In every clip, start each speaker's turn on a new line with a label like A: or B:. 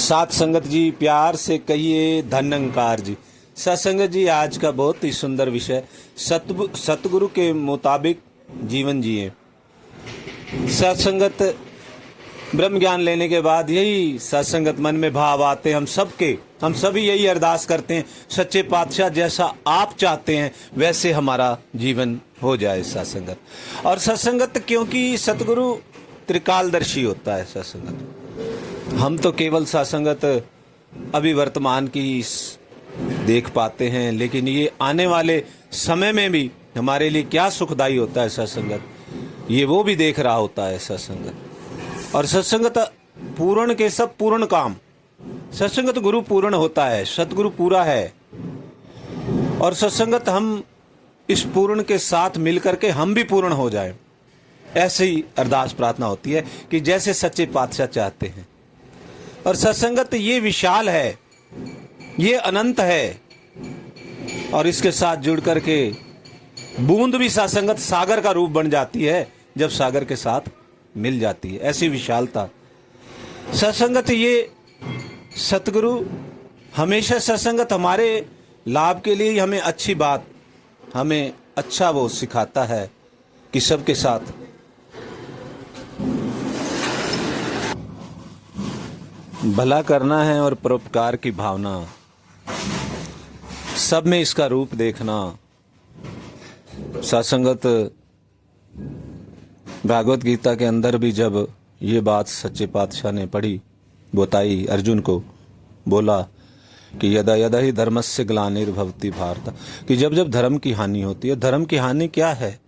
A: सात संगत जी, प्यार से कहिए धन्यंकार जी। सत्संगत जी, आज का बहुत ही सुंदर विषय, सतगुरु के मुताबिक जीवन जिए। सत्संगत ब्रह्म ज्ञान लेने के बाद यही सत्संगत मन में भाव आते हैं। हम सभी यही अरदास करते हैं, सच्चे पातशाह जैसा आप चाहते हैं वैसे हमारा जीवन हो जाए सत्संगत। और सत्संगत क्योंकि सतगुरु त्रिकालदर्शी होता है सत्संगत। हम तो केवल सत्संगत अभी वर्तमान की देख पाते हैं, लेकिन ये आने वाले समय में भी हमारे लिए क्या सुखदाई होता है सत्संगत, ये वो भी देख रहा होता है सत्संगत। और सत्संगत पूर्ण के सब पूर्ण काम। सत्संगत गुरु पूर्ण होता है, सतगुरु पूरा है। और सत्संगत हम इस पूर्ण के साथ मिलकर के हम भी पूर्ण हो जाएं, ऐसे ही अरदास प्रार्थना होती है कि जैसे सच्चे पातशाह चाहते हैं। और सत्संगत ये विशाल है, ये अनंत है, और इसके साथ जुड़ करके बूंद भी सत्संगत सागर का रूप बन जाती है जब सागर के साथ मिल जाती है। ऐसी विशालता सत्संगत। ये सतगुरु हमेशा सत्संगत हमारे लाभ के लिए हमें अच्छी बात, हमें अच्छा वो सिखाता है कि सबके साथ भला करना है और परोपकार की भावना, सब में इसका रूप देखना। सत्संगत भागवत गीता के अंदर भी जब ये बात सच्चे पातशाह ने पढ़ी, बताई अर्जुन को, बोला कि यदा यदा ही धर्मस्य ग्लानिर्भवति भारत, कि जब जब धर्म की हानि होती है। धर्म की हानि क्या है?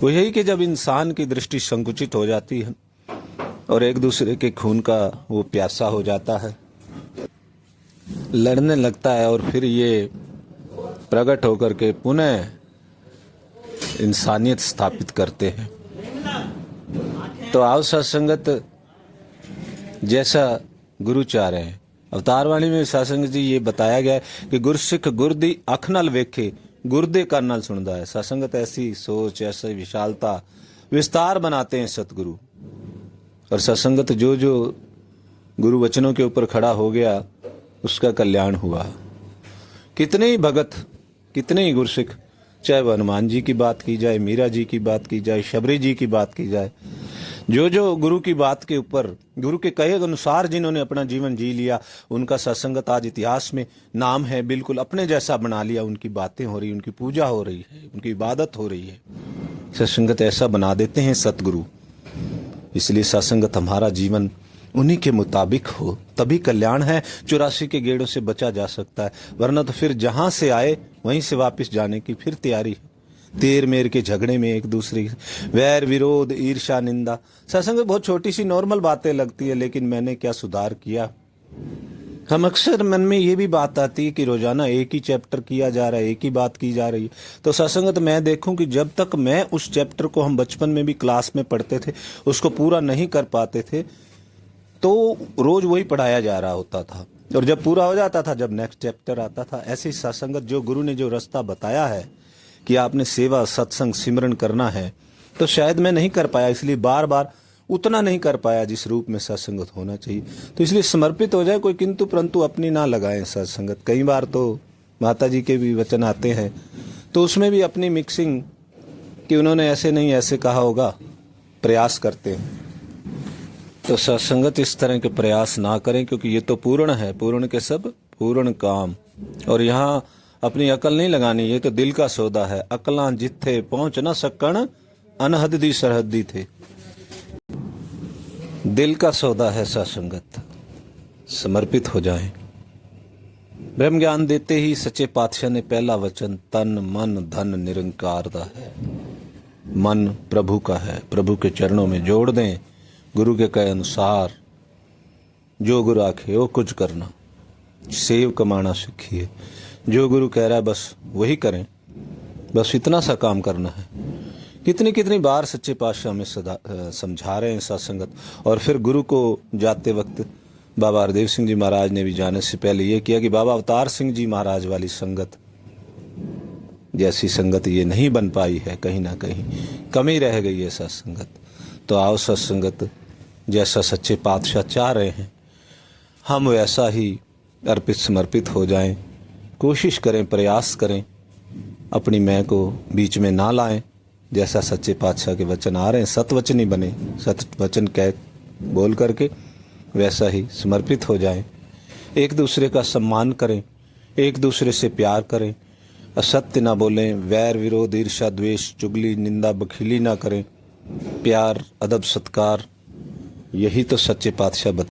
A: वो यही कि जब इंसान की दृष्टि संकुचित हो जाती है और एक दूसरे के खून का वो प्यासा हो जाता है, लड़ने लगता है, और फिर ये प्रकट होकर के पुनः इंसानियत स्थापित करते हैं। तो आओ सत्संगत जैसा गुरु चाह रहे हैं। अवतारवाणी में सत्संग जी ये बताया गया है कि गुरसिख गुरदी अख नल वेखे, गुरदे का नल सुनता है। सत्संगत ऐसी सोच, ऐसी विशालता, विस्तार बनाते हैं सतगुरु। और सत्संगत जो जो गुरु वचनों के ऊपर खड़ा हो गया उसका कल्याण हुआ। कितने ही भगत, कितने ही गुरसिख, चाहे वो हनुमान जी की बात की जाए, मीरा जी की बात की जाए, शबरी जी की बात की जाए, जो जो गुरु की बात के ऊपर, गुरु के कहे अनुसार जिन्होंने अपना जीवन जी लिया, उनका सत्संगत आज इतिहास में नाम है। बिल्कुल अपने जैसा बना लिया। उनकी बातें हो रही, उनकी पूजा हो रही है, उनकी इबादत हो रही है। सत्संगत ऐसा बना देते हैं सतगुरु। इसलिए सत्संगत हमारा जीवन उन्हीं के मुताबिक हो, तभी कल्याण है। 84 के गेड़ों से बचा जा सकता है, वरना तो फिर जहां से आए वहीं से वापस जाने की फिर तैयारी है। तेर मेर के झगड़े में एक दूसरे वैर विरोध, ईर्ष्या, निंदा। सत्संग बहुत छोटी सी नॉर्मल बातें लगती है, लेकिन मैंने क्या सुधार किया। हम अक्सर मन में ये भी बात आती है कि रोजाना एक ही चैप्टर किया जा रहा है, एक ही बात की जा रही है। तो सत्संगत मैं देखूं कि जब तक मैं उस चैप्टर को, हम बचपन में भी क्लास में पढ़ते थे, उसको पूरा नहीं कर पाते थे, तो रोज वही पढ़ाया जा रहा होता था। और जब पूरा हो जाता था, जब नेक्स्ट चैप्टर आता था। ऐसी सत्संगत जो गुरु ने जो रास्ता बताया है कि आपने सेवा, सत्संग, सिमरन करना है, तो शायद मैं नहीं कर पाया, इसलिए बार बार उतना नहीं कर पाया जिस रूप में सत्संगत होना चाहिए। तो इसलिए समर्पित हो जाए, कोई किंतु परंतु अपनी ना लगाएं सत्संगत। कई बार तो माता जी के भी वचन आते हैं, तो उसमें भी अपनी मिक्सिंग कि उन्होंने ऐसे नहीं ऐसे कहा होगा, प्रयास करते हैं। तो सत्संगत इस तरह के प्रयास ना करें, क्योंकि ये तो पूर्ण है, पूर्ण के सब पूर्ण काम। और यहाँ अपनी अकल नहीं लगानी, ये तो दिल का सौदा है। अकलां जिथे पहुंच न सकन, अनहद दी सरहदी थे। दिल का सौदा है सत्संगत। समर्पित हो जाएं। ब्रह्म ज्ञान देते ही सच्चे पातशाह ने पहला वचन तन मन धन निरंकार दा है। मन प्रभु का है, प्रभु के चरणों में जोड़ दें। गुरु के कहे अनुसार जो गुरु आखे वो कुछ करना, सेव कमाना सीखिए। जो गुरु कह रहा है बस वही करें, बस इतना सा काम करना है। कितनी कितनी बार सच्चे पातशाह हमें समझा रहे हैं सत्संगत। और फिर गुरु को जाते वक्त बाबा हरदेव सिंह जी महाराज ने भी जाने से पहले ये किया कि बाबा अवतार सिंह जी महाराज वाली संगत जैसी संगत ये नहीं बन पाई है, कहीं ना कहीं कमी रह गई है सत्संगत। तो आओ सत्संगत जैसा सच्चे पातशाह चाह रहे हैं हम वैसा ही अर्पित समर्पित हो जाएं। कोशिश करें, प्रयास करें, अपनी मैं को बीच में ना लाएं। जैसा सच्चे पातशाह के वचन आ रहे हैं, सतवचनी बने, सत वचन कह बोल करके वैसा ही समर्पित हो जाएं। एक दूसरे का सम्मान करें, एक दूसरे से प्यार करें, असत्य ना बोलें, वैर विरोध ईर्ष्या द्वेष चुगली निंदा बखीली ना करें। प्यार अदब सत्कार, यही तो सच्चे पातशाह